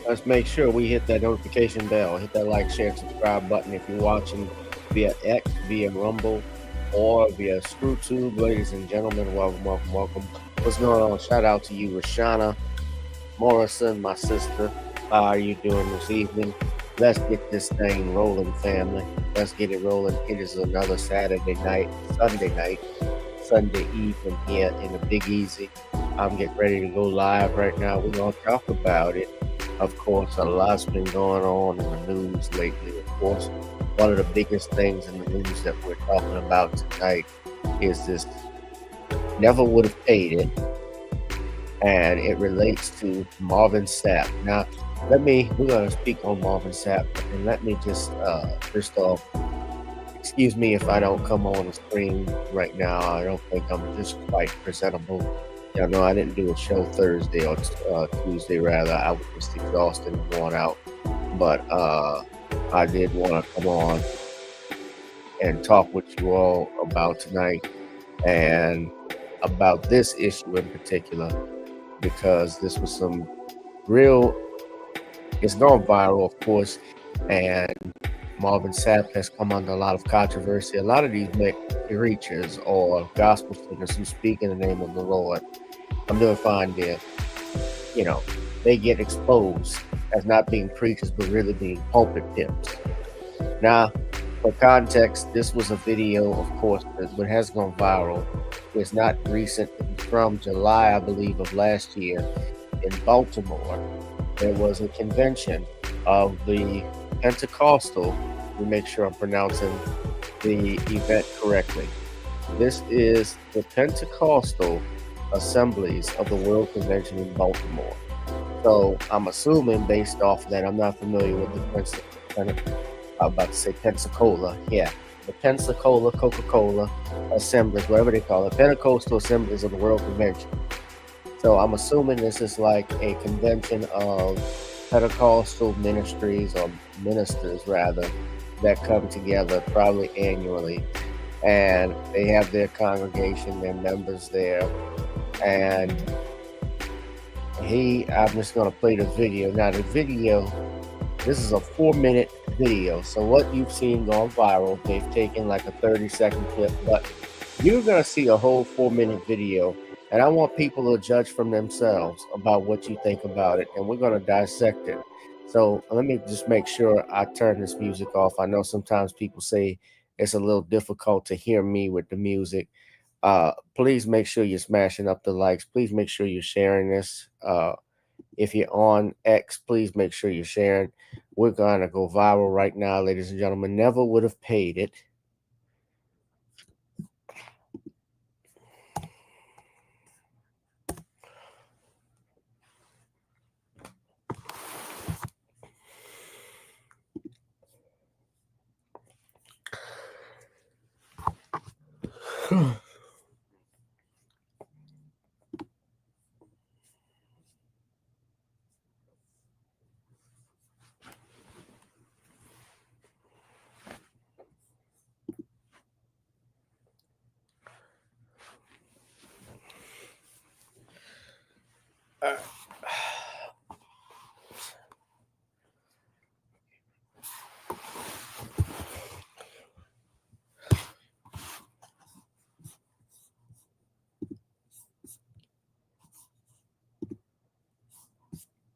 let's make sure we hit that notification bell, hit that like, share, and subscribe button if you're watching via X, via Rumble, or via ScrewTube. Ladies and gentlemen, welcome, welcome, welcome. What's going on? Shout out to you, Rashana Morrison, my sister. How are you doing this evening? Let's get this thing rolling, family. Let's get it rolling. It is another Sunday night, Sunday evening here in the Big Easy. I'm getting ready to go live right now. We're going to talk about it. Of course, a lot's been going on in the news lately. Of course, one of the biggest things in the news that we're talking about tonight is this never would have paid it. And it relates to Marvin Sapp. Now, we're going to speak on Marvin Sapp, and let me just, first off, excuse me if I don't come on the screen right now. I don't think I'm just quite presentable. You know, I didn't do a show Thursday or Tuesday, rather. I was just exhausted and worn out. But I did want to come on and talk with you all about tonight and about this issue in particular, because this was some real, it's gone viral, of course, and Marvin Sapp has come under a lot of controversy. A lot of these preachers or gospel singers who speak in the name of the Lord, I'm doing fine there, you know, they get exposed as not being preachers, but really being pulpit pimps. Now, for context, this was a video, of course, that has gone viral. It's not recent. It's from July, I believe, of last year in Baltimore. There was a convention of the Pentecostal, let me make sure I'm pronouncing the event correctly. This is the Pentecostal Assemblies of the World Convention in Baltimore. So I'm assuming, based off of that, I'm not familiar with the I'm about to say Pensacola. Yeah, the Pensacola Coca-Cola Assemblies, whatever they call it, Pentecostal Assemblies of the World Convention. So I'm assuming this is like a convention of Pentecostal ministries, or ministers rather, that come together probably annually, and they have their congregation, their members there. And I'm just going to play the video. Now the video, this is a 4-minute video. So what you've seen gone viral, they've taken like a 30-second clip, but you're going to see a whole 4-minute video. And I want people to judge from themselves about what you think about it. And we're going to dissect it. So let me just make sure I turn this music off. I know sometimes people say it's a little difficult to hear me with the music. Please make sure you're smashing up the likes. Please make sure you're sharing this. If you're on X, please make sure you're sharing. We're going to go viral right now, ladies and gentlemen. Never would have paid it.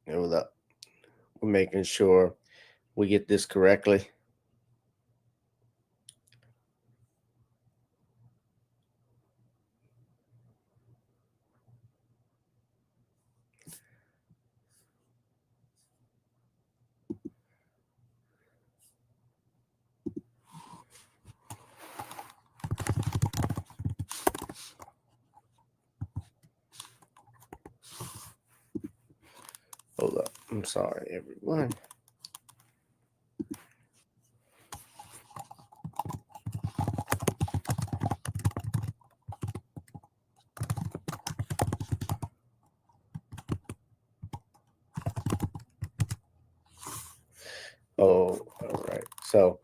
Hold up. We're making sure we get this correctly. Hold up. I'm sorry, everyone. Oh, all right. So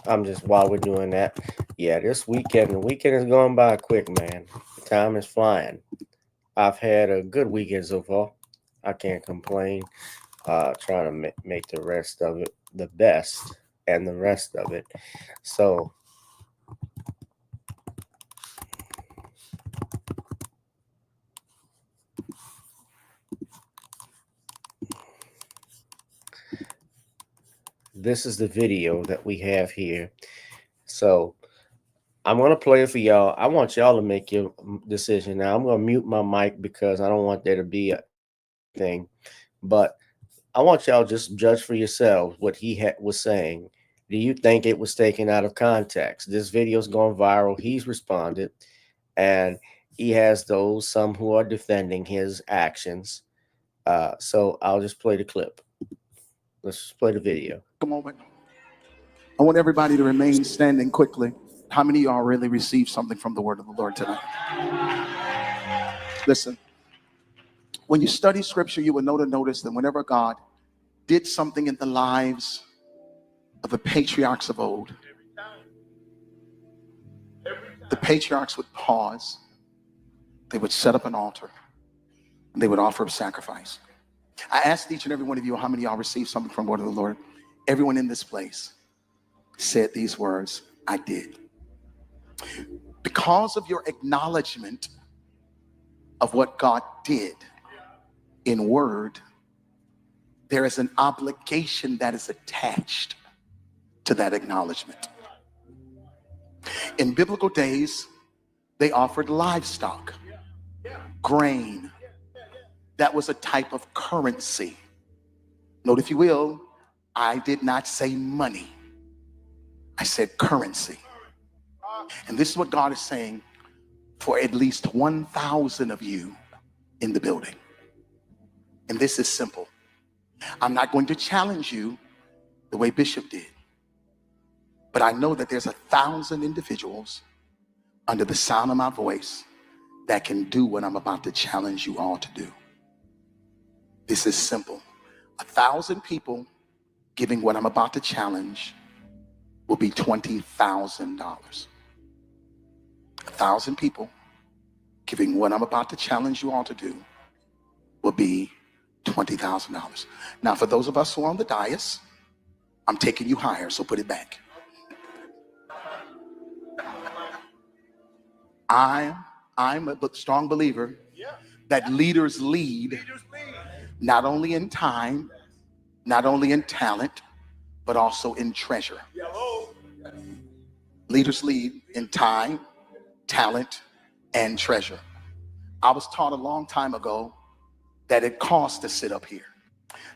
I'm just, while we're doing that, yeah, the weekend is going by quick, man. The time is flying. I've had a good weekend so far. I can't complain. trying to make the rest of it the best and the rest of it. So this is the video that we have here. So I'm going to play it for y'all. I want y'all to make your decision. Now I'm going to mute my mic because I don't want there to be a thing, but I want y'all just judge for yourselves what he was saying. Do you think it was taken out of context? This video's gone viral. He's responded, and he has some who are defending his actions. So I'll just play the clip. Let's just play the video. A moment. I want everybody to remain standing quickly. How many of y'all really received something from the word of the Lord tonight? Listen, when you study scripture, you will notice that whenever God did something in the lives of the patriarchs of old, the patriarchs would pause, they would set up an altar, and they would offer a sacrifice. I asked each and every one of you, how many of y'all received something from the word of the Lord? Everyone in this place said these words, I did. Because of your acknowledgement of what God did in word, there is an obligation that is attached to that acknowledgement. In biblical days, they offered livestock, grain. That was a type of currency. Note, if you will, I did not say money. I said currency. And this is what God is saying for at least 1,000 of you in the building. And this is simple. I'm not going to challenge you the way Bishop did. But I know that there's 1,000 individuals under the sound of my voice that can do what I'm about to challenge you all to do. This is simple. 1,000 people giving what I'm about to challenge will be $20,000. 1,000 people giving what I'm about to challenge you all to do will be $20,000. Now, for those of us who are on the dais, I'm taking you higher, so put it back. I'm a strong believer that leaders lead not only in time, not only in talent, but also in treasure. Leaders lead in time, talent, and treasure. I was taught a long time ago that it costs to sit up here.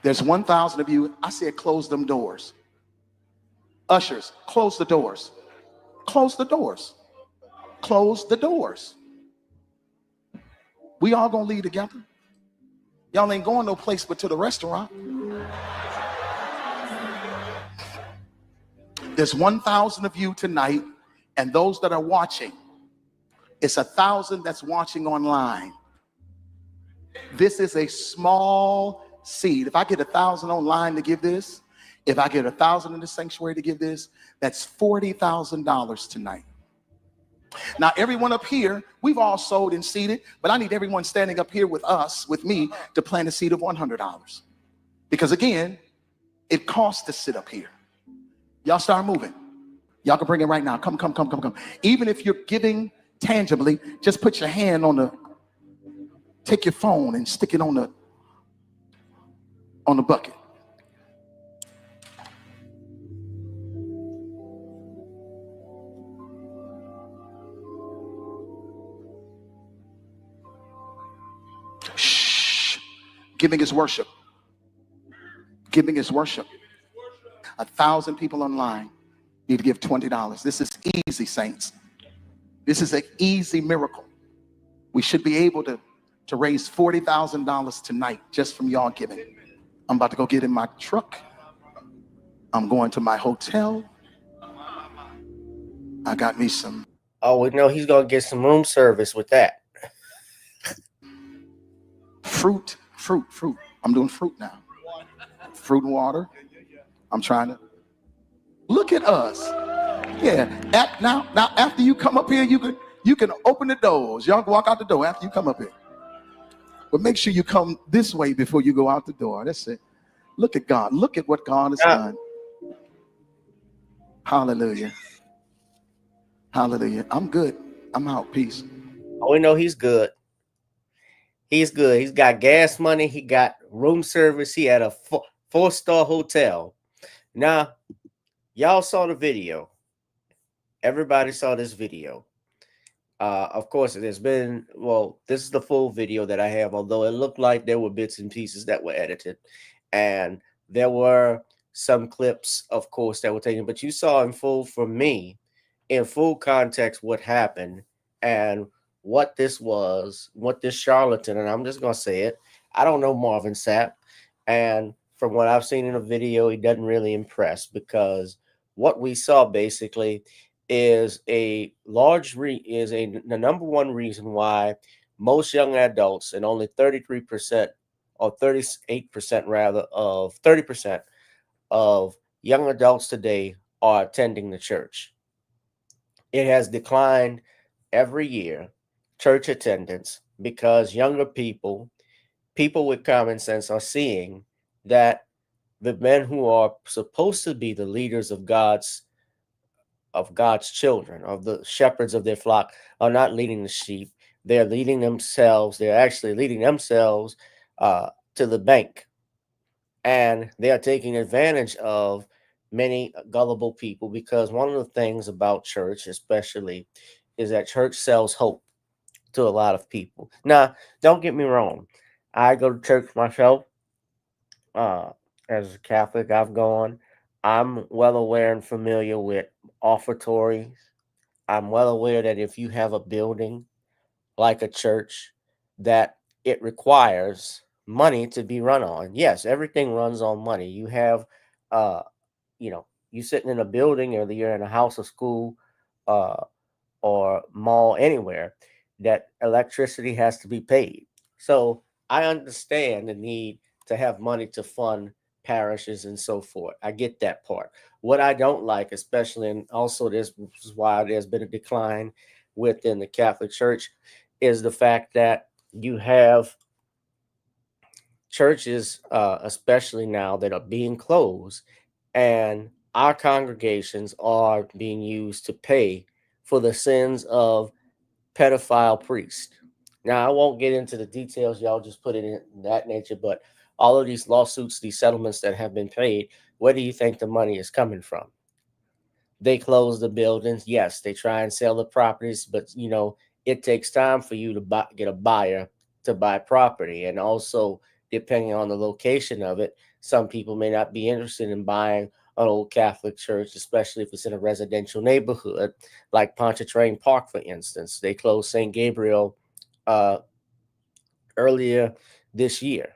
There's 1,000 of you. I said, close them doors. Ushers, close the doors. Close the doors. Close the doors. We all gonna leave together. Y'all ain't going no place but to the restaurant. There's 1,000 of you tonight, and those that are watching, it's 1,000 that's watching online. This is a small seed. If I get 1,000 online to give this, if I get 1,000 in the sanctuary to give this, that's $40,000 tonight. Now, everyone up here, we've all sold and seeded, but I need everyone standing up here with us, with me, to plant a seed of $100. Because again, it costs to sit up here. Y'all start moving. Y'all can bring it right now. Come. Even if you're giving tangibly, just put your hand on take your phone and stick it on the bucket. Shh. Giving is worship. Giving is worship. 1,000 people online need to give $20. This is easy, saints. This is an easy miracle. We should be able to raise $40,000 tonight just from y'all giving. I'm about to go get in my truck. I'm going to my hotel. I got me some. Oh, we know he's going to get some room service with that. Fruit. I'm doing fruit now. Fruit and water. I'm trying to. Look at us. Yeah. Now, after you come up here, you can open the doors. Y'all can walk out the door after you come up here. But make sure you come this way before you go out the door. That's it. Look at God. Look at what God has Now, done. Hallelujah. Hallelujah. I'm good. I'm out. Peace. we know he's good. He's good. He's got gas money. He got room service. He had a four-star hotel. Now, y'all saw the video. Everybody saw this video. Of course, there's been, well, this is the full video that I have, although it looked like there were bits and pieces that were edited. And there were some clips, of course, that were taken, but you saw in full from me, in full context, what happened and what this was, what this charlatan, and I'm just going to say it. I don't know Marvin Sapp. And from what I've seen in the video, he doesn't really impress because what we saw basically is the number one reason why most young adults and only 33% or 38% rather of 30% of young adults today are attending the church. It has declined every year, church attendance, because younger people with common sense are seeing that the men who are supposed to be the leaders of God's children, of the shepherds of their flock, are not leading the sheep. They're leading themselves. They're actually leading themselves to the bank. And they are taking advantage of many gullible people because one of the things about church, especially, is that church sells hope to a lot of people. Now, don't get me wrong. I go to church myself. Uh, as a Catholic, I've gone. I'm well aware and familiar with offertories. I'm well aware that if you have a building like a church, that it requires money to be run on. Yes, everything runs on money. You have, uh, you sitting in a building, or you're in a house or school, uh, or mall, anywhere, that electricity has to be paid. So I understand the need to have money to fund parishes and so forth. I get that part. What I don't like, especially, and also this is why there's been a decline within the Catholic Church, is the fact that you have churches, especially now, that are being closed, and our congregations are being used to pay for the sins of pedophile priest. Now, I won't get into the details. Y'all just put it in that nature. But all of these lawsuits, these settlements that have been paid, where do you think the money is coming from? They close the buildings. Yes, they try and sell the properties, but it takes time for you to get a buyer to buy property. And also, depending on the location of it, some people may not be interested in buying an old Catholic church, especially if it's in a residential neighborhood like Pontchartrain Park, for instance. They closed St. Gabriel uh, earlier this year.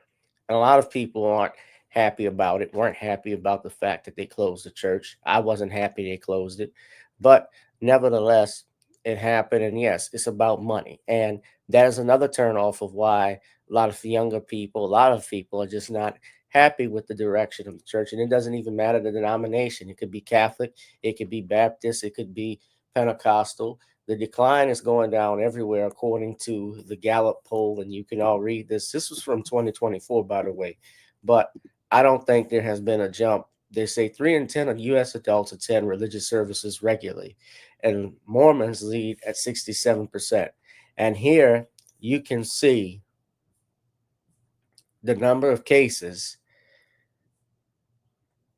And a lot of people aren't happy about it, weren't happy about the fact that they closed the church. I wasn't happy they closed it. But nevertheless, it happened. And yes, it's about money. And that is another turn off of why a lot of people are just not happy with the direction of the church. And it doesn't even matter the denomination. It could be Catholic, it could be Baptist, it could be Pentecostal. The decline is going down everywhere, according to the Gallup poll, and you can all read this. This was from 2024, by the way, but I don't think there has been a jump. They say 3 in 10 of U.S. adults attend religious services regularly, and Mormons lead at 67%. And here you can see the number of cases.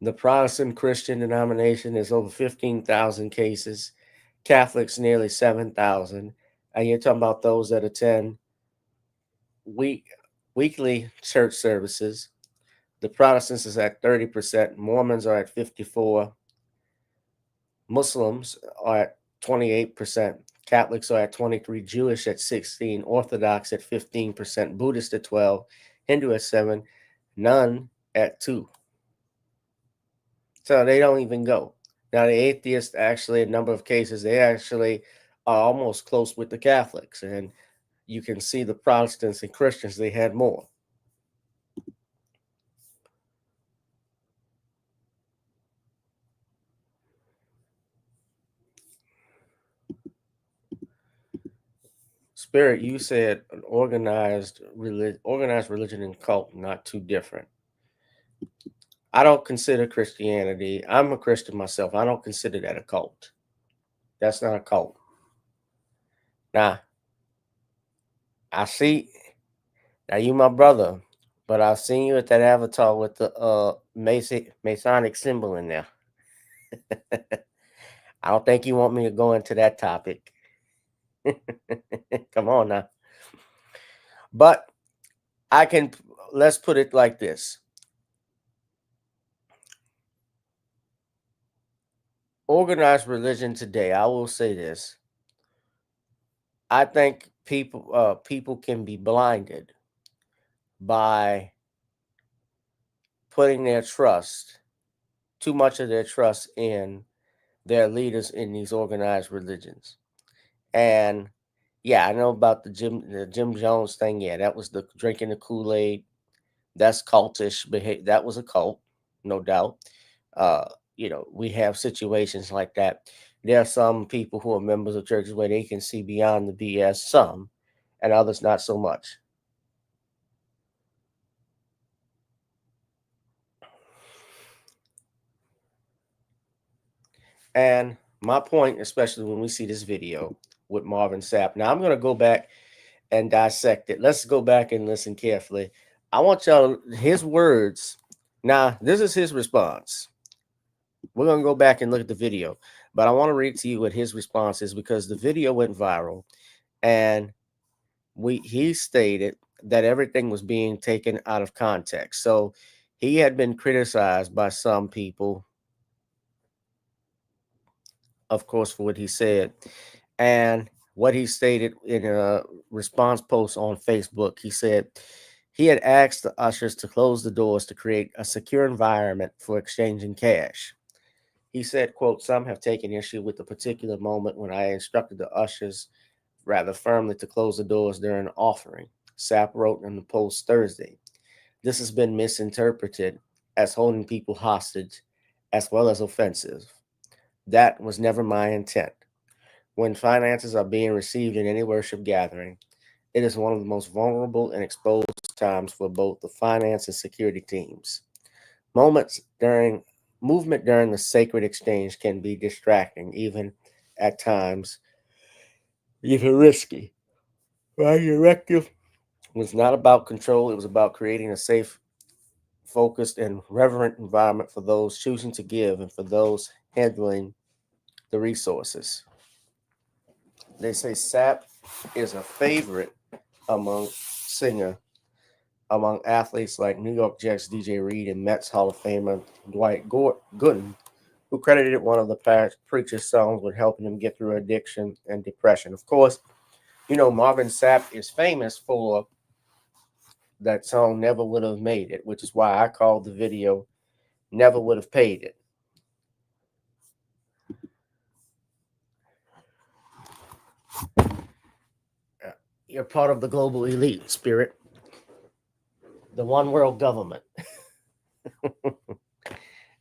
The Protestant Christian denomination is over 15,000 cases. Catholics nearly 7,000. And you're talking about those that attend week weekly church services. The Protestants is at 30%, Mormons are at 54, Muslims are at 28%, Catholics are at 23, Jewish at 16, Orthodox at 15%, Buddhist at 12, Hindu at 7, none at 2. So they don't even go. Now the atheists, actually, a number of cases, they actually are almost close with the Catholics, and you can see the Protestants and Christians, they had more. Spirit, you said an organized religion and cult, not too different. I don't consider Christianity, I'm a Christian myself. I don't consider that a cult. That's not a cult. Now, I see, now you my brother, but I've seen you at that avatar with the Masonic symbol in there. I don't think you want me to go into that topic. Come on now. But let's put it like this. Organized religion today, I will say this. I think people can be blinded by putting too much of their trust in their leaders in these organized religions. And yeah, I know about the Jim Jones thing. Yeah, that was the drinking the Kool-Aid. That's cultish behavior. That was a cult, no doubt. Uh, we have situations like that. There are some people who are members of churches where they can see beyond the BS, some, and others not so much. And my point, especially when we see this video with Marvin Sapp. Now I'm going to go back and dissect it. Let's go back and listen carefully. I want y'all his words. Now, this is his response. We're going to go back and look at the video, but I want to read to you what his response is because the video went viral and he stated that everything was being taken out of context. So he had been criticized by some people, of course, for what he said. And what he stated in a response post on Facebook, he said he had asked the ushers to close the doors to create a secure environment for exchanging cash. He said, quote, some have taken issue with the particular moment when I instructed the ushers rather firmly to close the doors during an offering. Sapp wrote in the post Thursday. This has been misinterpreted as holding people hostage as well as offensive. That was never my intent. When finances are being received in any worship gathering, it is one of the most vulnerable and exposed times for both the finance and security teams. Movement during the sacred exchange can be distracting, even at times, even risky. My directive was not about control, it was about creating a safe, focused, and reverent environment for those choosing to give and for those handling the resources. They say Sapp is a favorite among among athletes like New York Jets DJ Reed and Mets Hall of Famer Dwight Gooden, who credited one of the preacher's songs with helping him get through addiction and depression. Of course, Marvin Sapp is famous for that song Never Would Have Made It, which is why I called the video Never Would Have Paid It. You're part of the global elite, Spirit. The one world government.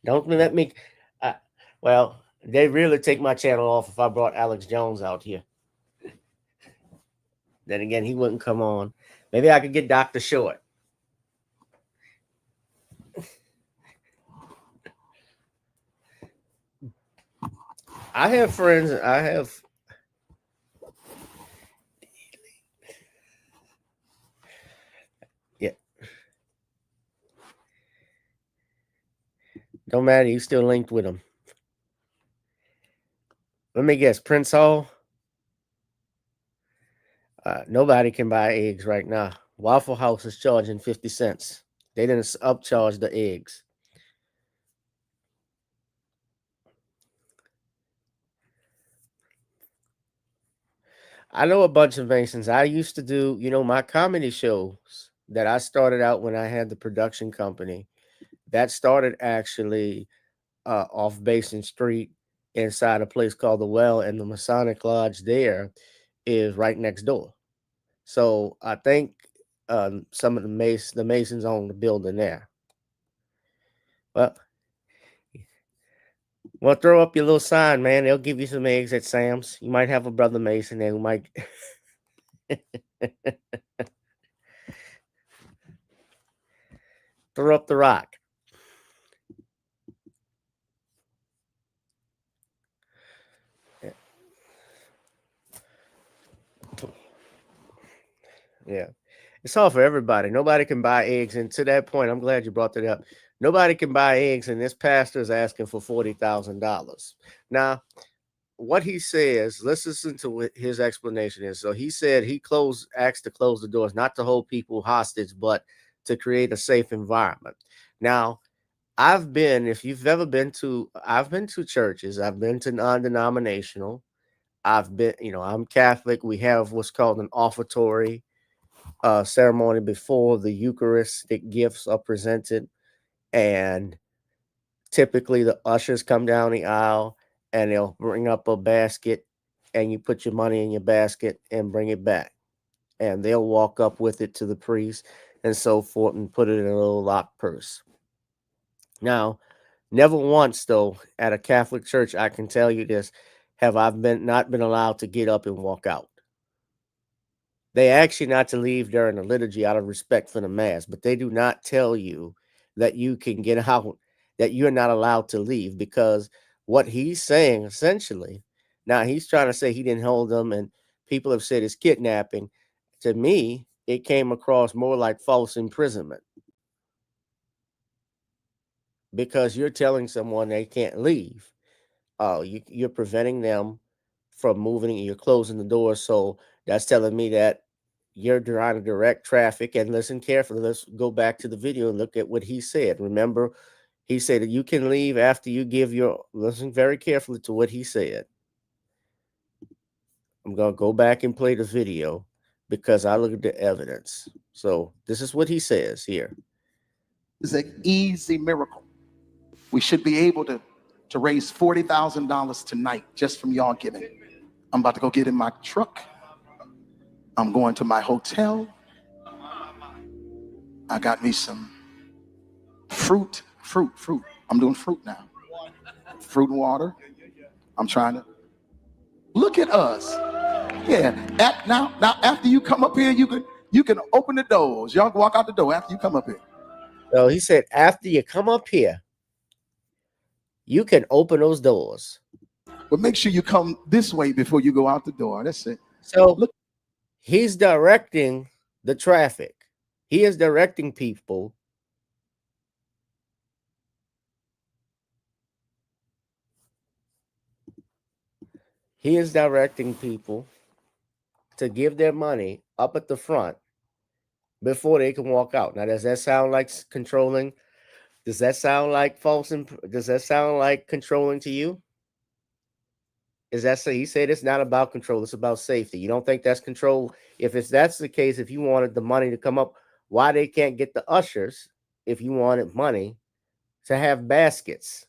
Don't let me. Well, they really take my channel off if I brought Alex Jones out here. Then again, he wouldn't come on. Maybe I could get Dr. Short. I have friends. Yeah. Don't matter. You still linked with him. Let me guess. Prince Hall? Nobody can buy eggs right now. Waffle House is charging 50 cents. They didn't upcharge the eggs. I know a bunch of Masons. I used to do, my comedy shows that I started out when I had the production company. That started actually off Basin Street inside a place called The Well, and the Masonic Lodge there is right next door. So I think some of the Masons own the building there. Well, throw up your little sign, man. They'll give you some eggs at Sam's. You might have a brother Mason there who might. Throw up the rock. Yeah. It's all for everybody. Nobody can buy eggs. And to that point, I'm glad you brought that up. Nobody can buy eggs, and this pastor is asking for $40,000. Now, what he says, let's listen to what his explanation is. So he said he asked to close the doors, not to hold people hostage, but to create a safe environment. Now, if you've ever I've been to churches, I've been to non-denominational. I'm Catholic. We have what's called an offertory ceremony before the Eucharistic gifts are presented. And typically the ushers come down the aisle and they'll bring up a basket, and you put your money in your basket and bring it back. And they'll walk up with it to the priest and so forth and put it in a little locked purse. Now, never once though at a Catholic church, I can tell you this, have I not been allowed to get up and walk out. They ask you not to leave during the liturgy out of respect for the mass, but they do not tell you that you can get out, that you're not allowed to leave, because what he's saying essentially, now he's trying to say he didn't hold them, and people have said it's kidnapping. To me, it came across more like false imprisonment, because you're telling someone they can't leave. You're preventing them from moving, and you're closing the door. So that's telling me that you're trying to direct traffic. And listen carefully. Let's go back to the video and look at what he said. Remember, he said that you can leave after you give listen very carefully to what he said. I'm going to go back and play the video because I look at the evidence. So this is what he says here. It's an easy miracle. We should be able to raise $40,000 tonight just from y'all giving. I'm about to go get in my truck. I'm going to my hotel. I got me some fruit. I'm doing fruit now. Fruit and water. I'm trying to look at us. Yeah. Now after you come up here, you can open the doors. Y'all can walk out the door after you come up here. So he said, after you come up here, you can open those doors. But make sure you come this way before you go out the door. That's it. So look, he's directing the traffic. He is directing people. He is directing people to give their money up at the front before they can walk out. Now, does that sound like controlling? Does that sound like false? Does that sound like controlling to you? He said it's not about control, it's about safety. You don't think that's control? If that's the case, if you wanted the money to come up, why they can't get the ushers, if you wanted money, to have baskets?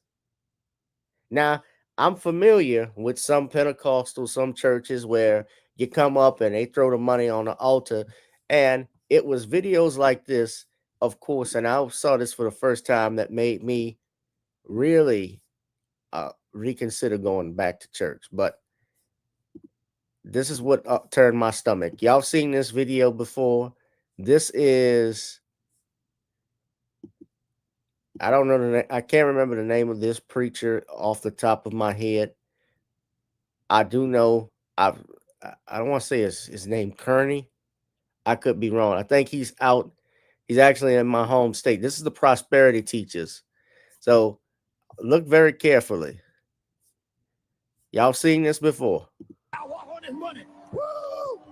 Now, I'm familiar with some some churches where you come up and they throw the money on the altar, and it was videos like this, of course, and I saw this for the first time, that made me really reconsider going back to church. But this is what turned my stomach. Y'all seen this video before? This is, I don't know I can't remember the name of this preacher off the top of my head. I do know, I don't want to say his name, Kearney. I could be wrong. I think he's out. He's actually in my home state. This is the prosperity teachers. So look very carefully. Y'all seen this before? I walk on this money. Woo,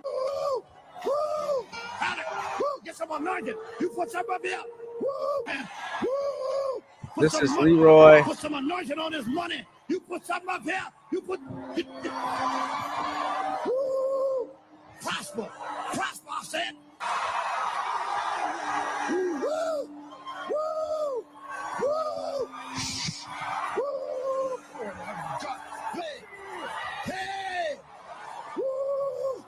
woo, woo. Woo. Get some anointing. You put some up here. Woo, man. Woo. This is Leroy. Put some anointing on this money. You put something up here. You put. Woo. Prosper. Prosper, I said. Woo. Woo. Woo. Woo. Woo. Oh, my God. Hey. Hey. Woo.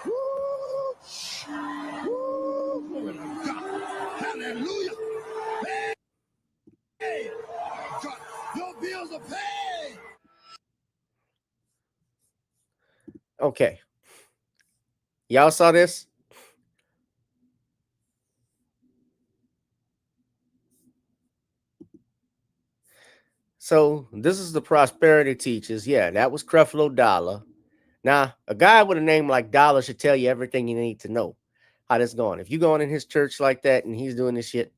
Woo. Woo. Glory to God. Hallelujah. Hey. Hey. God. Your bills are paid. Okay. Y'all saw this? So this is the prosperity teachers. Yeah, that was Creflo Dollar. Now, a guy with a name like Dollar should tell you everything you need to know. how this going. If you going in his church like that and he's doing this shit,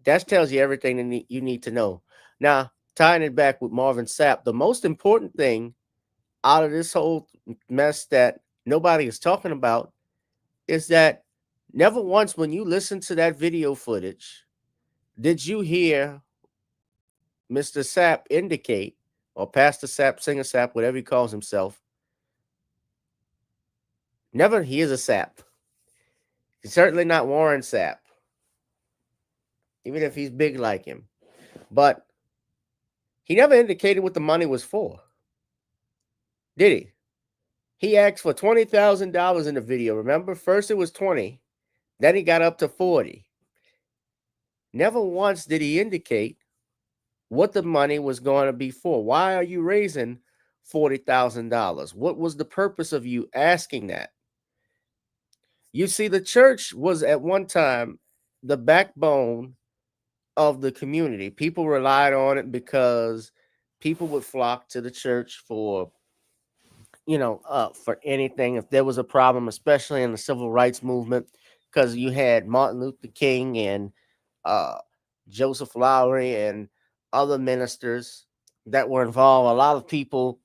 that tells you everything that you need to know. Now, tying it back with Marvin Sapp, the most important thing out of this whole mess that nobody is talking about is that never once when you listen to that video footage did you hear Mr. Sapp indicate, or Pastor Sapp, Singer Sapp, whatever he calls himself. Never he is a Sapp. He's certainly not Warren Sapp, even if he's big like him. But he never indicated what the money was for. Did he? He asked for $20,000 in the video. Remember, first it was 20, then he got up to 40. Never once did he indicate what the money was going to be for. Why are you raising $40,000? What was the purpose of you asking that? You see, the church was at one time the backbone of the community. People relied on it because people would flock to the church for, for anything. If there was a problem, especially in the civil rights movement, because you had Martin Luther King and Joseph Lowry and other ministers that were involved. A lot of people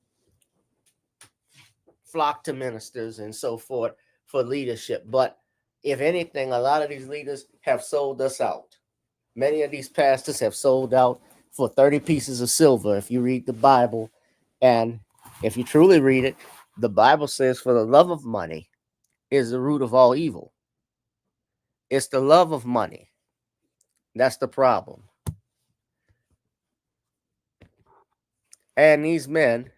flocked to ministers and so forth for leadership. But if anything, a lot of these leaders have sold us out. Many of these pastors have sold out for 30 pieces of silver. If you read the Bible, and if you truly read it, the Bible says, for the love of money is the root of all evil. It's the love of money. That's the problem. And these men,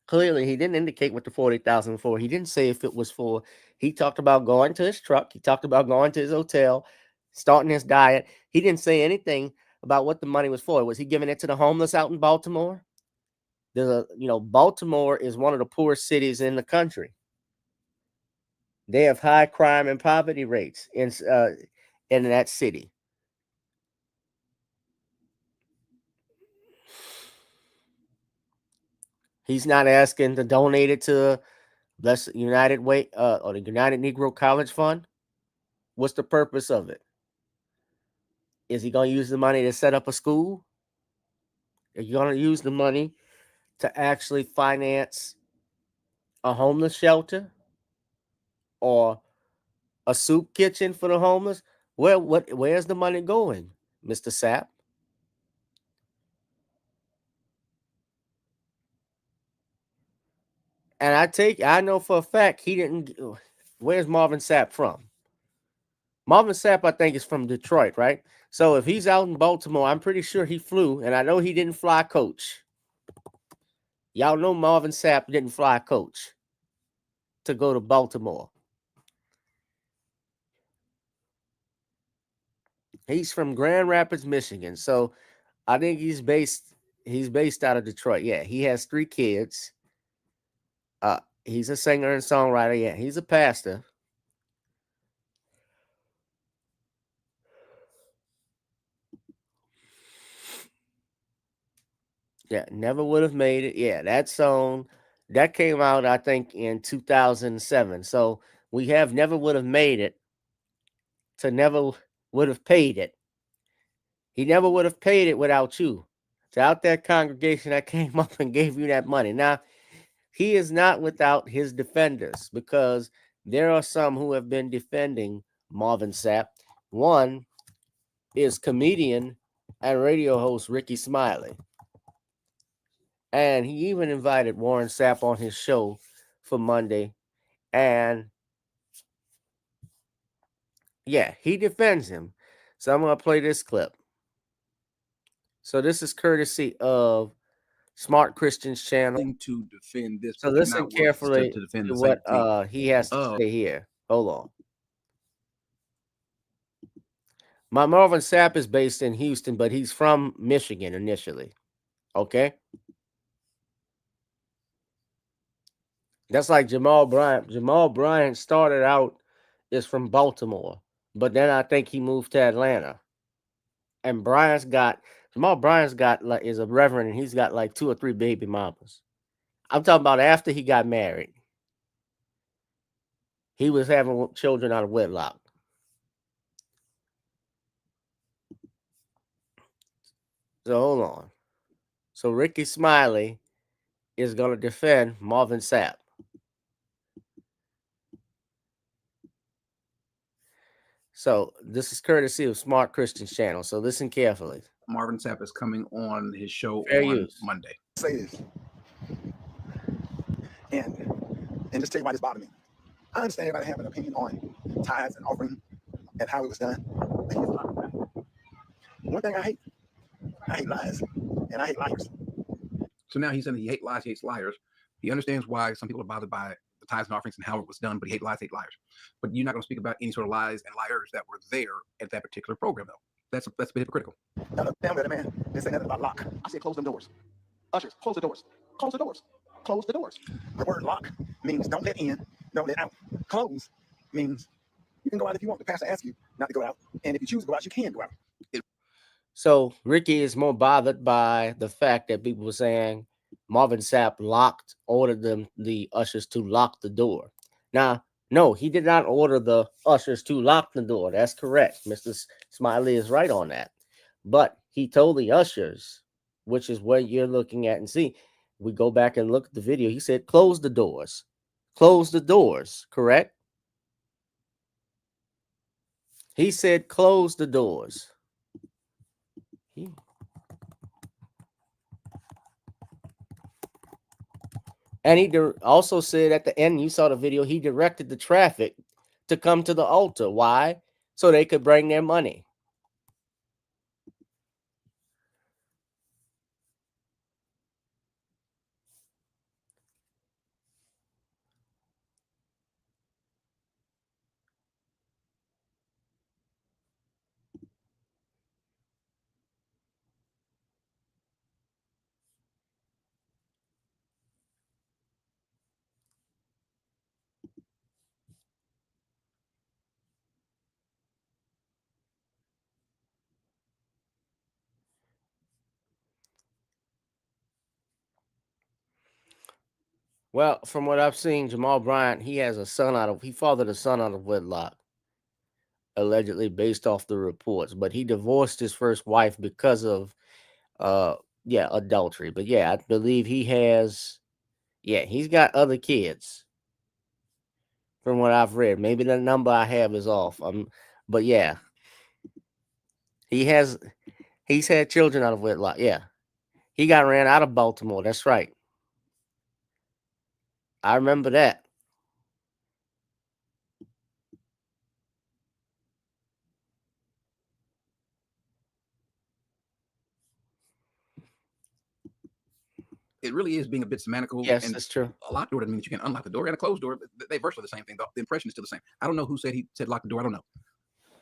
clearly, he didn't indicate what the 40,000 for. He didn't say if it was for. He talked about going to his truck. He talked about going to his hotel, starting his diet. He didn't say anything about what the money was for. Was he giving it to the homeless out in Baltimore? Baltimore is one of the poorest cities in the country. They have high crime and poverty rates in that city. He's not asking to donate it to Blessed United Way or the United Negro College Fund. What's the purpose of it? Is he going to use the money to set up a school? Are you going to use the money to actually finance a homeless shelter or a soup kitchen for the homeless? Where's the money going, Mr. Sapp? And I know for a fact he didn't. Where's Marvin Sapp from? Marvin Sapp, I think, is from Detroit, right? So if he's out in Baltimore, I'm pretty sure he flew, and I know he didn't fly coach. Y'all know Marvin Sapp didn't fly coach to go to Baltimore. He's from Grand Rapids, Michigan. So I think he's based out of Detroit. Yeah, he has 3 kids. He's a singer and songwriter. Yeah, he's a pastor. Yeah, never would have made it. Yeah, that song that came out, I think, in 2007. So we have never would have made it to never would have paid it. He never would have paid it without you. Without that congregation that came up and gave you that money. Now, he is not without his defenders because there are some who have been defending Marvin Sapp. One is comedian and radio host Rickey Smiley. And he even invited Warren Sapp on his show for Monday. And yeah, he defends him. So I'm going to play this clip. So this is courtesy of Smart Christian's channel. To defend this, so listen carefully to what he has to say here. Hold on. My Marvin Sapp is based in Houston, but he's from Michigan initially. Okay? That's like Jamal Bryant. Jamal Bryant started out is from Baltimore, but then I think he moved to Atlanta. And Jamal Bryant's got is a reverend, and he's got like 2 or 3 baby mamas. I'm talking about after he got married. he was having children out of wedlock. So hold on. So Rickey Smiley is going to defend Marvin Sapp. So this is courtesy of Smart Christians channel. So listen carefully. Marvin Sapp is coming on his show Fair on use. Monday. Say this. And just tell you why this bothered me. I understand everybody have an opinion on tithes and offering and how it was done. One thing I hate lies, and I hate liars. So now he's saying he hates lies, he hates liars. He understands why some people are bothered by the tithes and offerings and how it was done, but he hates lies, hate liars. But you're not going to speak about any sort of lies and liars that were there at that particular program, though. That's a bit hypocritical. Now, look, damn good, man. They say nothing about lock. I said close them doors. Ushers, close the doors. Close the doors. Close the doors. The word lock means don't let in, don't let out. Close means you can go out if you want. The pastor asks you not to go out. And if you choose to go out, you can go out. So Rickey is more bothered by the fact that people were saying Marvin Sapp ordered the ushers to lock the door. Now, no, he did not order the ushers to lock the door. That's correct. Mr. Smiley is right on that. But he told the ushers, which is what you're looking at and see. We go back and look at the video. He said, close the doors. Close the doors, correct? He said, close the doors. And he also said at the end, you saw the video, he directed the traffic to come to the altar. Why? So they could bring their money. Well, from what I've seen, Jamal Bryant, he fathered a son out of wedlock, allegedly based off the reports. But he divorced his first wife because of, adultery. But yeah, I believe he's got other kids. From what I've read, maybe the number I have is off. But yeah, he's had children out of wedlock. Yeah, he got ran out of Baltimore. That's right. I remember that. It really is being a bit semantical. Yes, and that's true. A locked door doesn't mean that you can unlock the door, and a closed door, they virtually the same thing. The impression is still the same. I don't know who said lock the door. I don't know.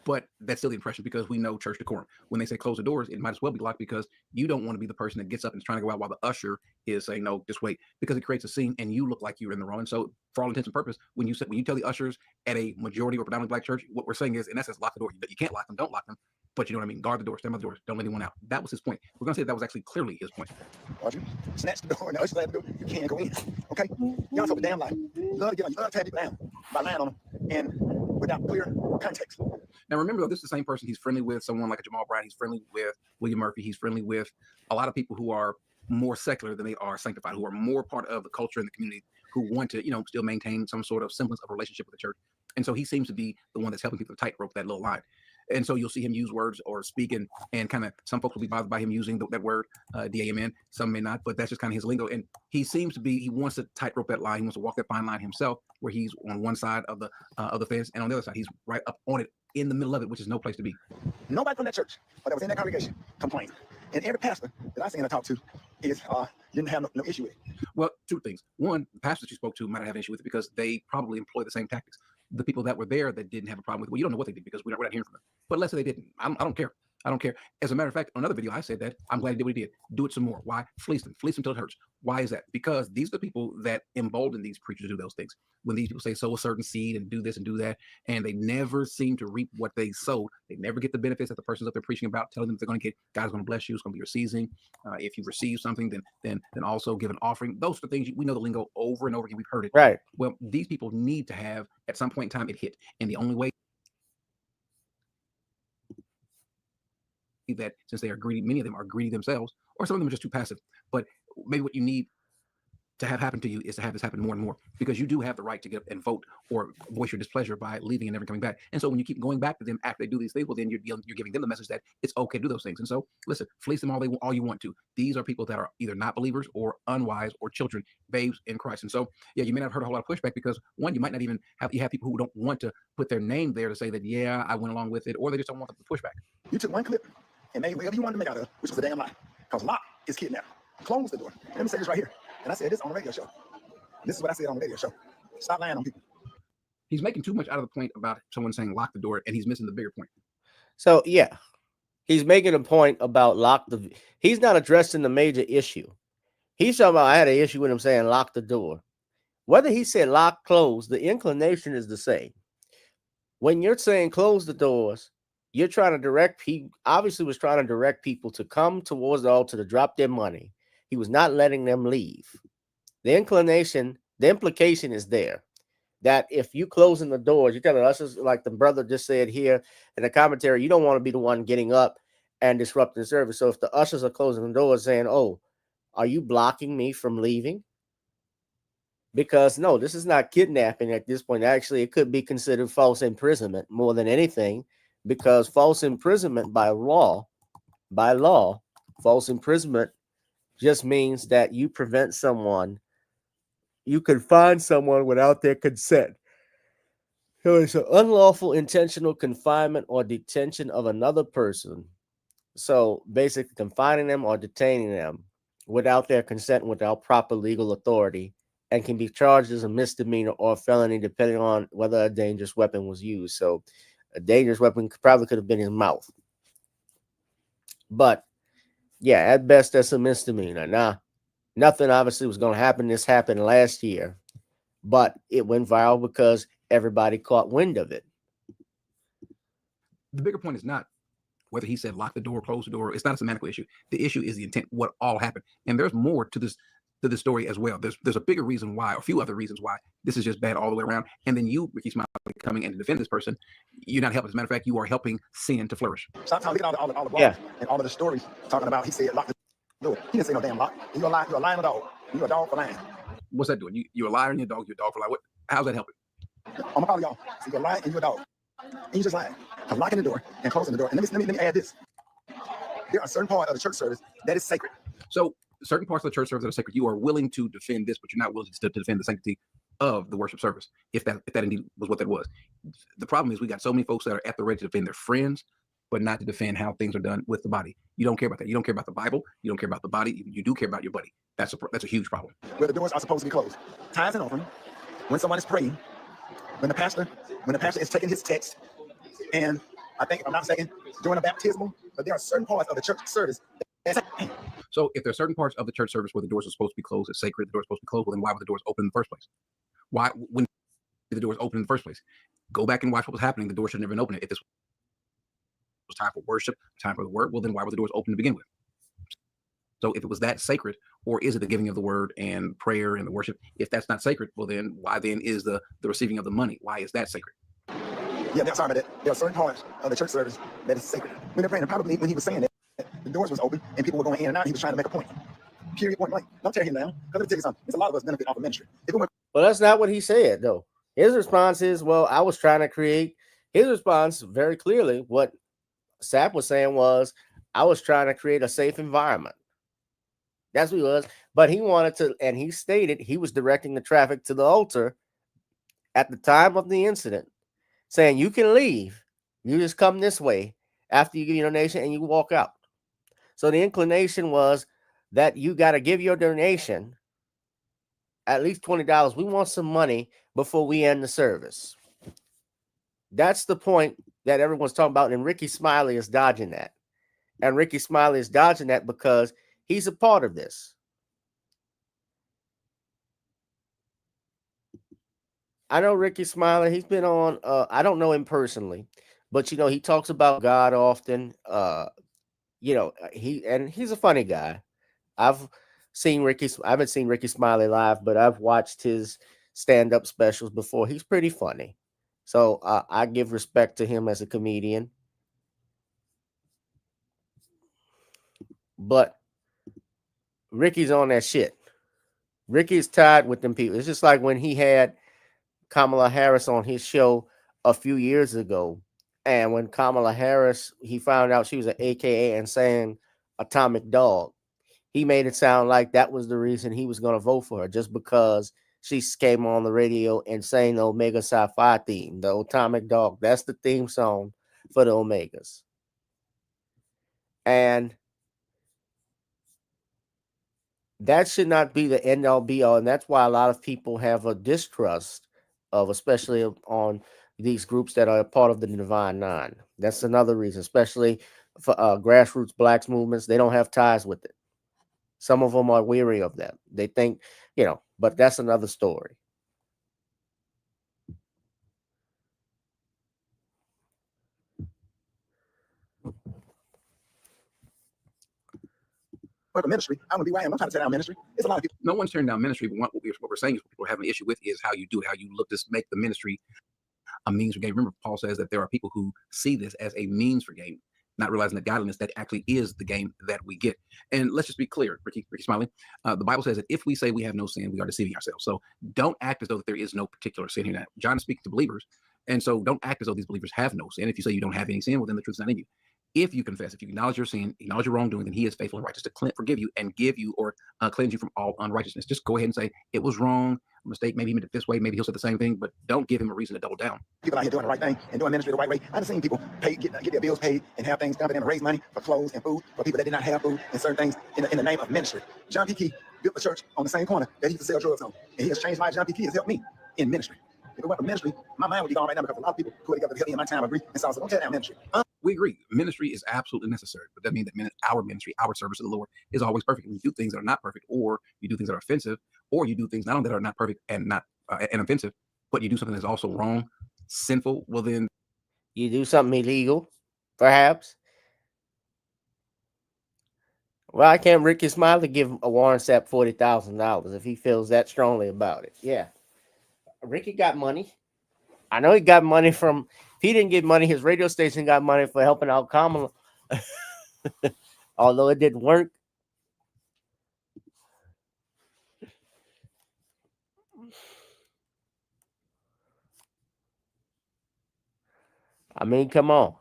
But that's still the impression because we know church decorum. When they say close the doors, it might as well be locked because you don't want to be the person that gets up and is trying to go out while the usher is saying, no, just wait, because it creates a scene and you look like you're in the wrong. And so for all intents and purposes, when you tell the ushers at a majority or predominantly black church, what we're saying is, in essence, lock the door. You can't lock them, don't lock them. But you know what I mean? Guard the door, stand by the doors, don't let anyone out. That was his point. We're going to say that was actually clearly his point. Roger, snatch the door. Now it's the door. You can't go in. Okay? Y'all talk a damn lie. You love to tear people down by lying on them and without clear context. Now, remember, though, this is the same person. He's friendly with someone like a Jamal Bryant. He's friendly with William Murphy. He's friendly with a lot of people who are more secular than they are sanctified, who are more part of the culture and the community, who want to, still maintain some sort of semblance of a relationship with the church. And so he seems to be the one that's helping people tightrope that little line. And so you'll see him use words or speak and kind of, some folks will be bothered by him using that word, D-A-M-N. Some may not, but that's just kind of his lingo. And he wants to tightrope that line. He wants to walk that fine line himself, where he's on one side of the fence, and on the other side, he's right up on it, in the middle of it, which is no place to be. Nobody from that church or that was in that congregation complained. And every pastor that I've seen and talked to is didn't have no issue with it. Well, two things. One, the pastors you spoke to might not have an issue with it because they probably employ the same tactics. The people that were there that didn't have a problem with it, well, you don't know what they did because we're not hearing from them. But let's say they didn't. I don't care. I don't care. As a matter of fact, on another video, I said that I'm glad he did what he did. Do it some more. Why? Fleece them till it hurts. Why is that? Because these are the people that embolden these preachers to do those things. When these people say sow a certain seed and do this and do that, and they never seem to reap what they sowed, they never get the benefits that the person's up there preaching about, telling them they're going to get. God's going to bless you. It's going to be your season. If you receive something, then also give an offering. Those are things we know the lingo over and over again. We've heard it. Right. Well, these people need to have at some point in time it hit, and the only way that, since they are greedy, many of them are greedy themselves, or some of them are just too passive. But maybe what you need to have happen to you is to have this happen more and more, because you do have the right to get up and vote or voice your displeasure by leaving and never coming back. And so when you keep going back to them after they do these things, well, then you're giving them the message that it's okay to do those things. And so listen, fleece them all you want to. These are people that are either not believers or unwise or children, babes in Christ. And so, yeah, you may not have heard a whole lot of pushback because, one, you might not even have people who don't want to put their name there to say that, yeah, I went along with it, or they just don't want the pushback. You took one clip and made whatever you wanted to make out of, which was a damn lie. Because lock is kidnapped. Close the door. Let me say this right here. And I said this on the radio show. This is what I said on the radio show. Stop lying on people. He's making too much out of the point about someone saying lock the door, and he's missing the bigger point. So, yeah, he's making a point about he's not addressing the major issue. He's talking about, I had an issue with him saying lock the door. Whether he said lock, close, the inclination is the same. When you're saying close the doors, you're trying to direct, he obviously was trying to direct people to come towards the altar to drop their money. He was not letting them leave. The implication is there that if you closing the doors, you're telling us, like the brother just said here in the commentary, you don't want to be the one getting up and disrupting the service. So if the ushers are closing the doors saying, oh, are you blocking me from leaving? Because no, this is not kidnapping at this point. Actually, it could be considered false imprisonment more than anything, because false imprisonment by law, false imprisonment just means that you prevent someone, you confine someone without their consent. So it's an unlawful intentional confinement or detention of another person. So basically confining them or detaining them without their consent, without proper legal authority, and can be charged as a misdemeanor or a felony depending on whether a dangerous weapon was used. So a dangerous weapon probably could have been his mouth. But yeah, at best, that's a misdemeanor. Now, nothing obviously was going to happen. This happened last year, but it went viral because everybody caught wind of it. The bigger point is not whether he said lock the door, close the door. It's not a semantical issue. The issue is the intent, what all happened. And there's more to this story as well. There's a bigger reason why, or a few other reasons why this is just bad all the way around. And then you, Rickey Smiley, coming in to defend this person, you're not helping. As a matter of fact, you are helping sin to flourish. Stop looking at all the blogs and all of the stories talking about he said lock the door. He didn't say no damn lock. You're a liar and a dog. You're a dog for lying. What's that doing? You're a liar and you're a dog for lying. How's that helping? I'm gonna call y'all. So you're a liar and you're a dog. And you just lying. I'm locking the door and closing the door. And let me add this. There are certain parts of the church service that is sacred. So certain parts of the church service that are sacred, you are willing to defend this, but you're not willing to defend the sanctity of the worship service, if that indeed was what that was. The problem is we got so many folks that are at the ready to defend their friends, but not to defend how things are done with the body. You don't care about that. You don't care about the Bible. You don't care about the body. You do care about your buddy. That's a huge problem. Where the doors are supposed to be closed. Tithes and offering. When someone is praying, when the pastor is taking his text, and I think, if I'm not mistaken, during a baptismal, but there are certain parts of the church service that's So if there are certain parts of the church service where the doors are supposed to be closed, it's sacred, the doors are supposed to be closed, well, then why were the doors open in the first place? Why, when the doors open in the first place? Go back and watch what was happening. The door should have never been open. If this was time for worship, time for the word, well, then why were the doors open to begin with? So if it was that sacred, or is it the giving of the word and prayer and the worship? If that's not sacred, well, then why then is the receiving of the money? Why is that sacred? Yeah, that's sorry about that. There are certain parts of the church service that is sacred. When they're praying, probably when he was saying that, the doors was open and people were going in and out. He was trying to make a point. Period, point blank. Don't tear him down. Because let me tell you something. There's a lot of us benefit off of ministry. Well, that's not what he said, though. His response is, well, I was trying to create. His response very clearly, what Sapp was saying was, I was trying to create a safe environment. That's what he was. But he wanted to, and he stated he was directing the traffic to the altar at the time of the incident, saying you can leave. You just come this way after you give your donation and you walk out. So the inclination was that you got to give your donation at least $20. We want some money before we end the service. That's the point that everyone's talking about, and Rickey Smiley is dodging that. And Rickey Smiley is dodging that because he's a part of this. I know Rickey Smiley. He's been on. I don't know him personally, but he talks about God often. He's a funny guy. I've I haven't seen Rickey Smiley live, but I've watched his stand-up specials before. He's pretty funny. So I give respect to him as a comedian. But Ricky's on that shit. Ricky's tied with them people. It's just like when he had Kamala Harris on his show a few years ago. And when Kamala Harris, he found out she was an AKA and saying atomic dog, he made it sound like that was the reason he was going to vote for her, just because she came on the radio and sang the Omega Sci-Fi theme, the atomic dog. That's the theme song for the Omegas. And that should not be the end all be all. And that's why a lot of people have a distrust of, especially on these groups that are a part of the Divine Nine. That's another reason, especially for grassroots blacks movements. They don't have ties with it. Some of them are weary of that. They think, but that's another story. But the ministry, I want to be where I am. I'm trying to tear down ministry. It's a lot of people. No one's turning down ministry, but what we're saying is what people are having an issue with is how you do it, how you look to make the ministry a means for gain. Remember, Paul says that there are people who see this as a means for gain, not realizing that godliness that actually is the gain that we get. And let's just be clear, Rickey Smiley. The Bible says that if we say we have no sin, we are deceiving ourselves. So don't act as though that there is no particular sin here. Now, John is speaking to believers, and so don't act as though these believers have no sin. If you say you don't have any sin, well, then the truth is not in you. If you confess, if you acknowledge your sin, acknowledge your wrongdoing, then he is faithful and righteous to forgive you and give you or cleanse you from all unrighteousness. Just go ahead and say, it was wrong, a mistake, maybe he meant it this way, maybe he'll say the same thing, but don't give him a reason to double down. People out here doing the right thing and doing ministry the right way. I've seen people get their bills paid and have things done for them and raise money for clothes and food for people that did not have food and certain things in the name of ministry. John P. Key built a church on the same corner that he used to sell drugs on. And he has changed my John P. Key has helped me in ministry. If it weren't for ministry, my mind would be gone right now because a lot of people who together to help me in my time agree. And so don't tear down ministry. We agree. Ministry is absolutely necessary, but that means that our ministry, our service to the Lord is always perfect. When you do things that are not perfect, or you do things that are offensive, or you do things not only that are not perfect and not and offensive, but you do something that's also wrong, sinful, well then you do something illegal, perhaps. Well, I can't Rickey Smiley give a Warren Sapp $40,000 if he feels that strongly about it. Yeah. Rickey got money. I know he got money from, if he didn't get money, his radio station got money for helping out Kamala. Although it didn't work. I mean, come on.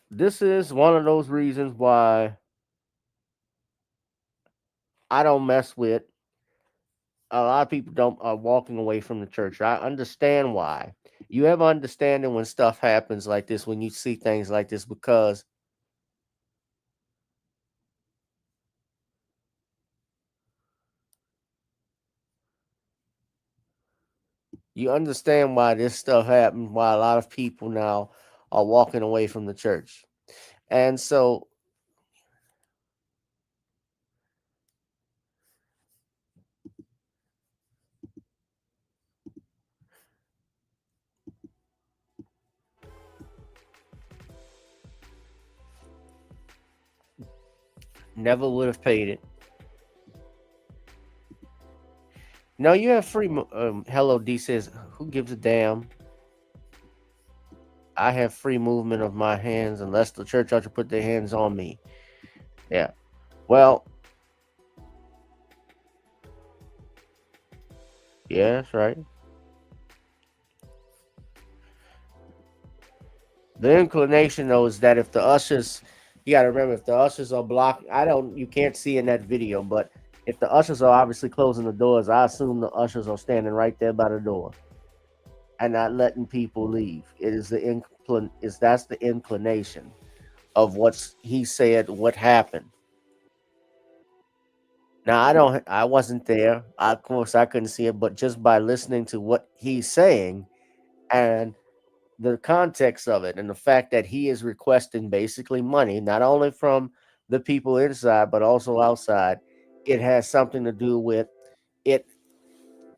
This is one of those reasons why I don't mess with. A lot of people are walking away from the church. I understand why. You have understanding when stuff happens like this, when you see things like this, because you understand why this stuff happened, why a lot of people now are walking away from the church. And so never would have paid it. No, you have free. Hello D says, who gives a damn? I have free movement of my hands unless the church ought to put their hands on me. Yeah. Well, yeah, that's right. The inclination, though, is that if the ushers, you got to remember, if the ushers are blocking, you can't see in that video, but if the ushers are obviously closing the doors, I assume the ushers are standing right there by the door and not letting people leave. It is that's the inclination of what he said, what happened. Now, I wasn't there. Of course, I couldn't see it, but just by listening to what he's saying and the context of it and the fact that he is requesting basically money, not only from the people inside, but also outside, it has something to do with it.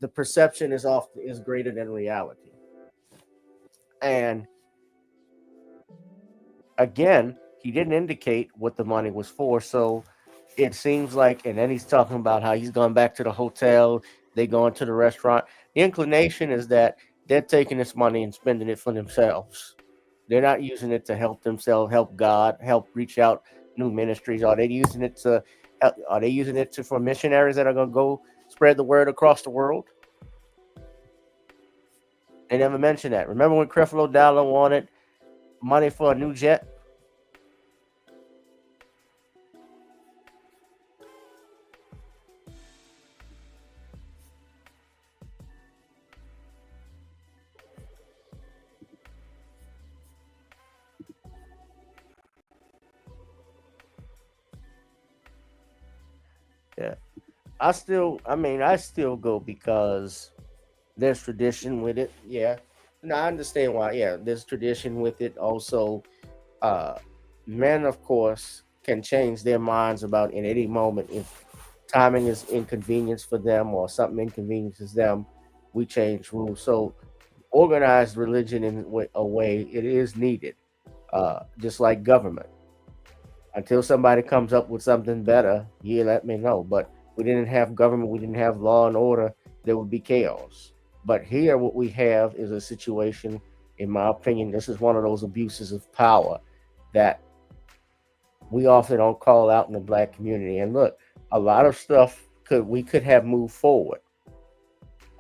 The perception is greater than reality. And again, he didn't indicate what the money was for. So it seems like, and then he's talking about how he's going back to the hotel, they going to the restaurant. The inclination is that they're taking this money and spending it for themselves. They're not using it to help themselves, help God, help reach out new ministries. Are they using it to? Are they using it for missionaries that are going to go spread the word across the world? They never mentioned that. Remember when Creflo Dollar wanted money for a new jet? Yeah. I still go because there's tradition with it. Yeah. And I understand why. Yeah, there's tradition with it. Also, uh, men, of course, can change their minds about in any moment if timing is inconvenience for them or something inconveniences them. We change rules. So, organized religion in a way it is needed, just like government. Until somebody comes up with something better, you let me know. But we didn't have government, we didn't have law and order, there would be chaos. But here, what we have is a situation, in my opinion, this is one of those abuses of power that we often don't call out in the black community. And look, a lot of stuff we could have moved forward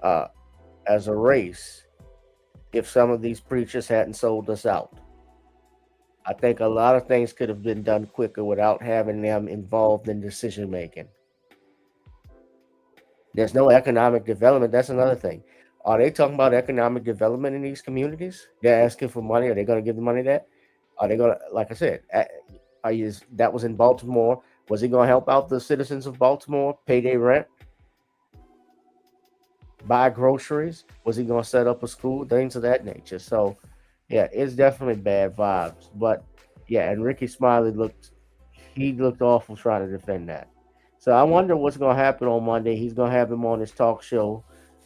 uh, as a race if some of these preachers hadn't sold us out. I think a lot of things could have been done quicker without having them involved in decision making. There's no economic development. That's another thing. Are they talking about economic development in these communities? They're asking for money. Are they going to give the money that? Are they going to, like I said, that was in Baltimore. Was he going to help out the citizens of Baltimore, pay their rent, buy groceries? Was he going to set up a school? Things of that nature. So, yeah, it's definitely bad vibes. But yeah, and Rickey Smiley looked awful trying to defend that. So I wonder what's going to happen on Monday. He's going to have him on his talk show.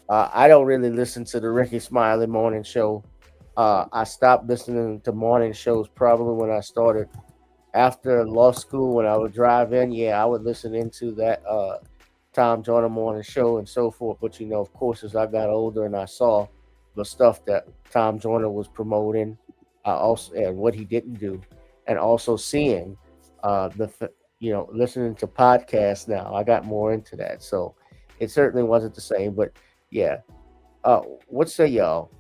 I don't really listen to the Rickey Smiley morning show. I stopped listening to morning shows probably when I started after law school. When I would drive in, yeah, I would listen into that Tom Joyner morning show and so forth. But of course, as I got older and I saw the stuff that Tom Joyner was promoting, also and what he didn't do, and also seeing listening to podcasts now, I got more into that. So it certainly wasn't the same, but yeah. What say y'all?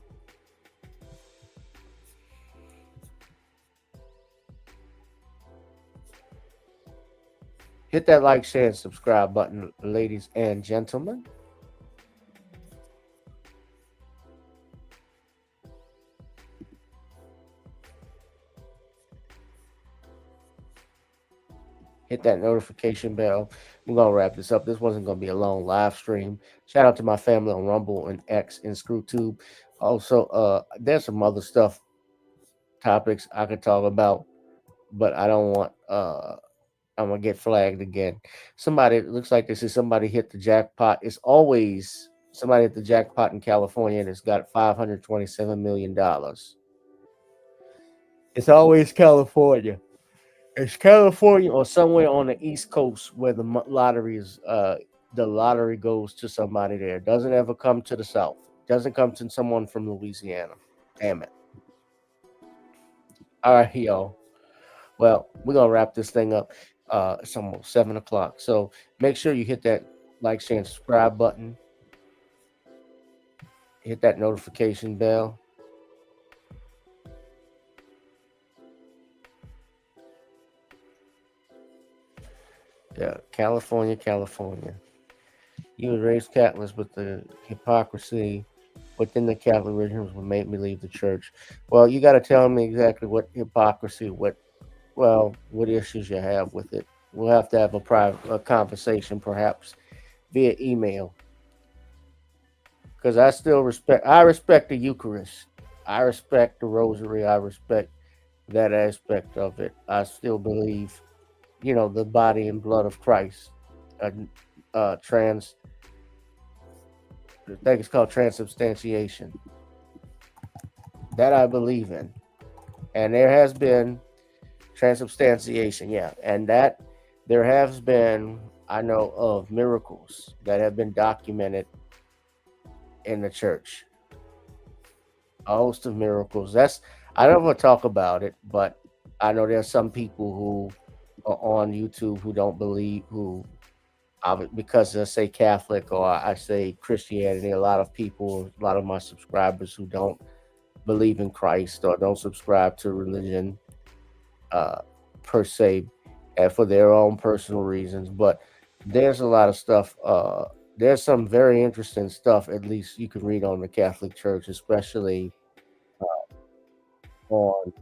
Hit that like, share, and subscribe button, ladies and gentlemen. Hit that notification bell. We're going to wrap this up. This wasn't going to be a long live stream. Shout out to my family on Rumble and X and ScrewTube. Also, there's some other topics I could talk about, but I don't want, I'm going to get flagged again. It looks like this is somebody hit the jackpot. It's always somebody hit the jackpot in California and it's got $527 million. It's always California. It's California or somewhere on the East Coast where the lottery is. The lottery goes to somebody there. It doesn't ever come to the South. It doesn't come to someone from Louisiana. Damn it. All right, y'all. Well, we're gonna wrap this thing up. It's almost 7 o'clock. So make sure you hit that like, share, and subscribe button. Hit that notification bell. Yeah, California. You would raise Catholics, but the hypocrisy within the Catholic religion would make me leave the church. Well, you got to tell me exactly what hypocrisy, what issues you have with it. We'll have to have a conversation, perhaps via email, because I respect the Eucharist. I respect the rosary. I respect that aspect of it. I still believe, the body and blood of Christ. Uh, trans, I think it's called transubstantiation. That I believe in, and there has been transubstantiation. Yeah, and that there has been, I know of miracles that have been documented in the church. A host of miracles. I don't want to talk about it, but I know there's some people who are on YouTube who don't believe, because I say Catholic or I say Christianity, a lot of people, a lot of my subscribers who don't believe in Christ or don't subscribe to religion uh, per se, for their own personal reasons. But there's a lot of stuff. There's some very interesting stuff, at least you can read on the Catholic Church, especially on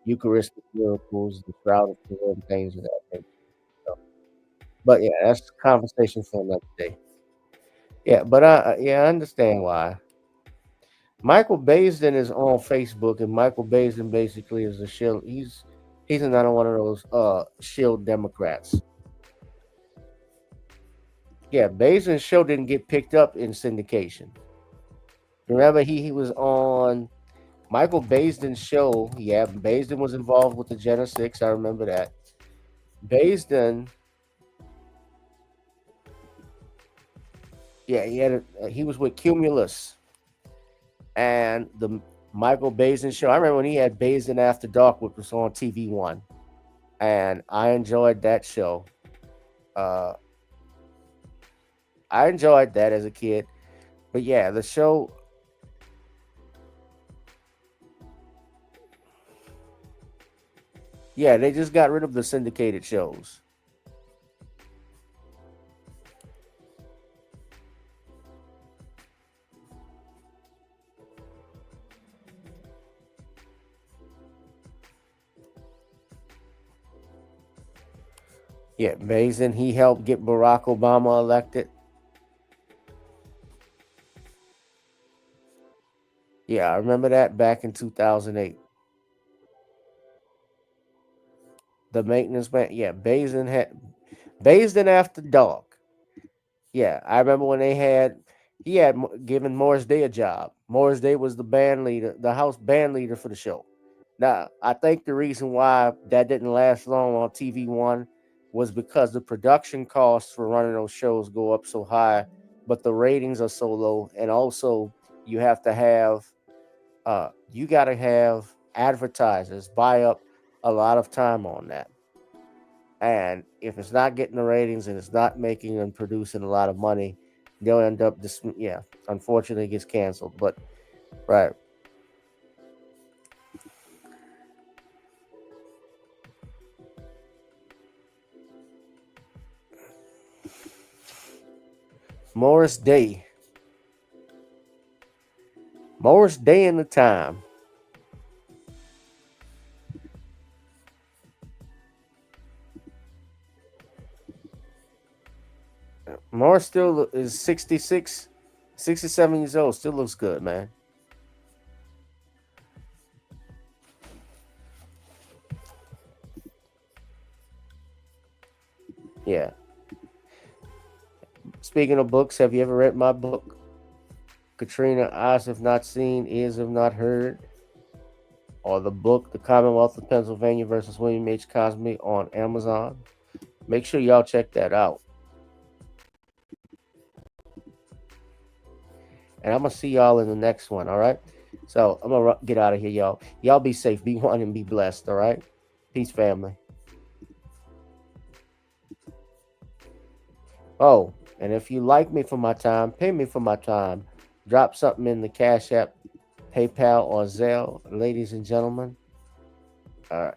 Eucharistic miracles, the shroud of turin, things of that nature. So, but yeah, that's a conversation for another day. Yeah, but I understand why. Michael Baisden is on Facebook, and Michael Baisden basically is a shield. He's another one of those shield Democrats. Yeah, Baisden's show didn't get picked up in syndication. Remember, he was on Michael Baisden's show. Yeah, Baisden was involved with the Gen 6. I remember that. Baisden, yeah, he was with Cumulus and the Michael Baisden show. I remember when he had Baisden After Dark, which was on TV1, and I enjoyed that show. I enjoyed that as a kid, but yeah, the show. Yeah, they just got rid of the syndicated shows. Yeah, Baisden, he helped get Barack Obama elected. Yeah, I remember that back in 2008. The maintenance man. Yeah, Baisden After Dark. Yeah, I remember when he had given Morris Day a job. Morris Day was the band leader, the house band leader for the show. Now, I think the reason why that didn't last long on TV1 was because the production costs for running those shows go up so high, but the ratings are so low, and also you have to have you got to have advertisers buy up a lot of time on that. And if it's not getting the ratings and it's not making and producing a lot of money, they'll end up unfortunately it gets canceled. But right. Morris Day in the time. Morris still is 66, 67 years old. Still looks good, man. Yeah. Speaking of books, have you ever read my book? Katrina, Eyes Have Not Seen, Ears Have Not Heard, or the book, The Commonwealth of Pennsylvania versus William H. Cosby on Amazon. Make sure y'all check that out. And I'm going to see y'all in the next one, all right? So I'm going to get out of here, y'all. Y'all be safe, be one, and be blessed, all right? Peace, family. Oh, and if you like me for my time, pay me for my time. Drop something in the Cash App, PayPal, or Zelle, ladies and gentlemen. All right.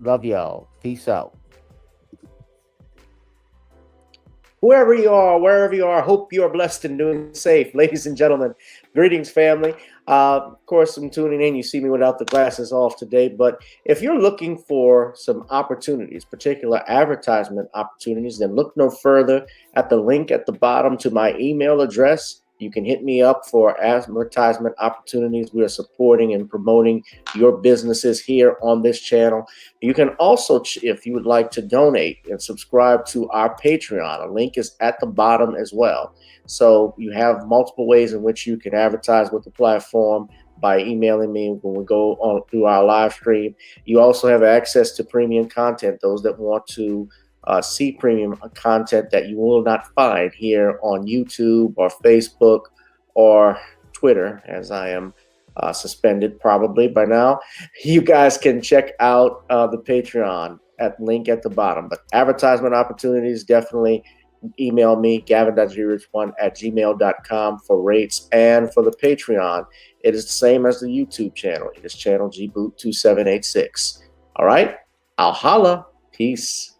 Love y'all. Peace out. Whoever you are, wherever you are, hope you are blessed and doing safe. Ladies and gentlemen, greetings, family. Of course, I'm tuning in. You see me without the glasses off today. But if you're looking for some opportunities, particular advertisement opportunities, then look no further at the link at the bottom to my email address. You can hit me up for advertisement opportunities. We are supporting and promoting your businesses here on this channel. You can also, if you would like to donate and subscribe to our Patreon, a link is at the bottom as well. So you have multiple ways in which you can advertise with the platform by emailing me when we go on through our live stream. You also have access to premium content, those that want to see premium content that you will not find here on YouTube or Facebook or Twitter, as I am suspended probably by now. You guys can check out the Patreon at link at the bottom. But advertisement opportunities, definitely email me, gavin.grich1@gmail.com for rates. And for the Patreon, it is the same as the YouTube channel. It is channel gboot2786. All right, I'll holla. Peace.